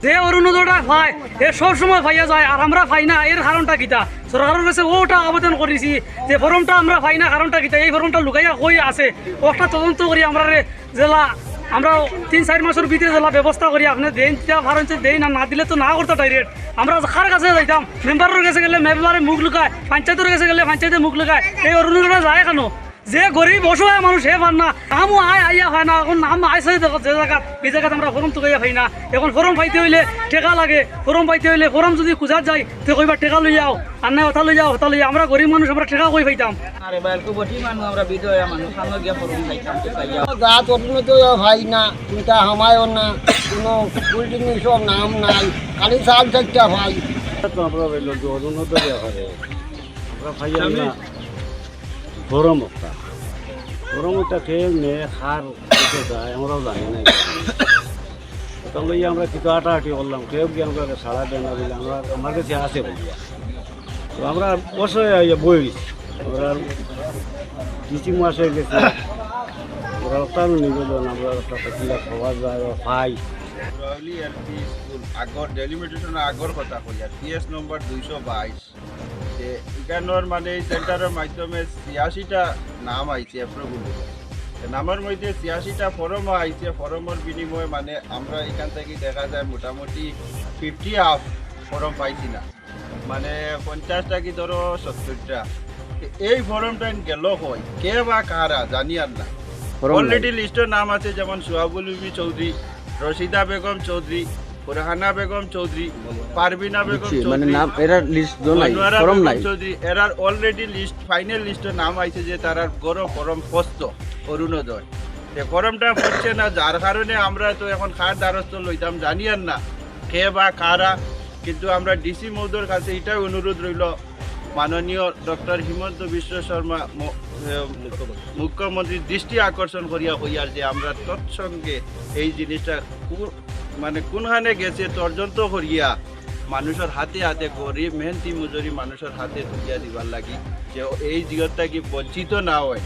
যে অরুণোদয়টা পায় এ সব সময় পাইয়া যায় আর আমরা পাই না, এর কারণটা কিতা? সরকারের কাছে ওটা আবেদন করেছি যে ফর্মটা আমরা পাই না, কারণটা কিতা? এই ফর্মটা লুকাইয়া কই আছে, ওটা তদন্ত করি আমরা জেলা আমরা 3-4 মাসের ভিতরে জেলা ব্যবস্থা করি। আপনি দেন ভারণ দেই না, না দিলে তো না করতে ডাইরেক্ট। আমরা কার কাছে যাইতাম? মেম্বারের কাছে গেলে মেম্বারে মুখ লুকায়, পঞ্চায়েতের কাছে গেলে পঞ্চায়েতে মুখ লুকায়। এই অরুণোদয়টা যায় কেন? যে গরিব অসহায় মানুষ হে পান না, আমও আইয়া হয় না। এখন নাম আইসে যে জায়গা এই জায়গাতে আমরা ফরম তো পাই না। এখন ফরম পাইতে হইলে টেকা লাগে, ফরম পাইতে হইলে ফরম যদি খুঁজা যায় তো কইবার টেকা লই যাও, আর না কথা লই যাও, কথা লই। আমরা গরিব মানুষ, আমরা টেকা কই পাইতাম? আরে ভাই তো বটি মানুষ, আমরা বিধবা মানুষ, আমরা গিয়া ফরম খাইতাম তো পাইয়া গাছ অন্য ভাই না, চিন্তা হামায়ও না, কোনো বিল্ডিং সব নাম নাই, খালি চাল চারটা ভাই। আমরা বললো যে অরুণোদয় ব্যাপারে আমরা ভাইয়া না গরমটা খেয়ে নিয়ে খার খেতে যায়, আমরাও জানি না। তখন আমরা কিছু আটাআটি করলাম, কেউ কি আমরা সাড়া দেয় না বলে আমরা আমার কাছে আসে বলিয়া। তো আমরা বসে বই ওরা কিছু মাসে গেছে, ওরা তার নিবেদন আমরা কিলা খাওয়া যায় বা পাই। আগর ডেলিমিটেশন আগর কথা কই আর পিএস নম্বর 222 যে এখানোর মানে এই সেন্টারের মাধ্যমে 86টা নাম আইছে অ্যাপ্রুভাল। নামের মধ্যে 86টা ফর্ম আইছে, ফর্মের বিনিময়ে মানে আমরা এখান থেকে দেখা যায় মোটামুটি 50 হাফ ফর্ম পাইছি না, মানে 50টা কি ধরো 70টা। এই ফর্মটা গেল হয় কে বা কারা জানি আর না। অলরেডি লিস্টের নাম আছে যেমন সোহাবুল বিবি চৌধুরী, রশিদা বেগম চৌধুরী, ফুরহানা বেগম চৌধুরী, পারবিনা বেগম চৌধুরী, মনোয়ারা বেগম চৌধুরী। এরার অলরেডি লিস্ট ফাইনাল লিস্টের নাম আইছে যে তারা গরম ফরম পস্ত অরুণোদয়। এই ফরমটা পড়ছে না, যার কারণে আমরা তো এখন খার দ্বারস্থ লইতাম জানি আর না কে বা কারা। কিন্তু আমরা ডিসি মহোদয়ের কাছে এটাই অনুরোধ রইল, মাননীয় ডক্টর হিমন্ত বিশ্ব শর্মা মুখ্যমন্ত্রীর দৃষ্টি আকর্ষণ করিয়া হইয়ার যে আমরা তৎসঙ্গে এই জিনিসটা মানে কোনখানে গেছে তর্জন্ত করিয়া মানুষের হাতে হাতে গরিব মেহনতি মজুরি মানুষের হাতে তুলিয়া দিবার লাগি যে এই জিগতটা কি বঞ্চিত না হয়।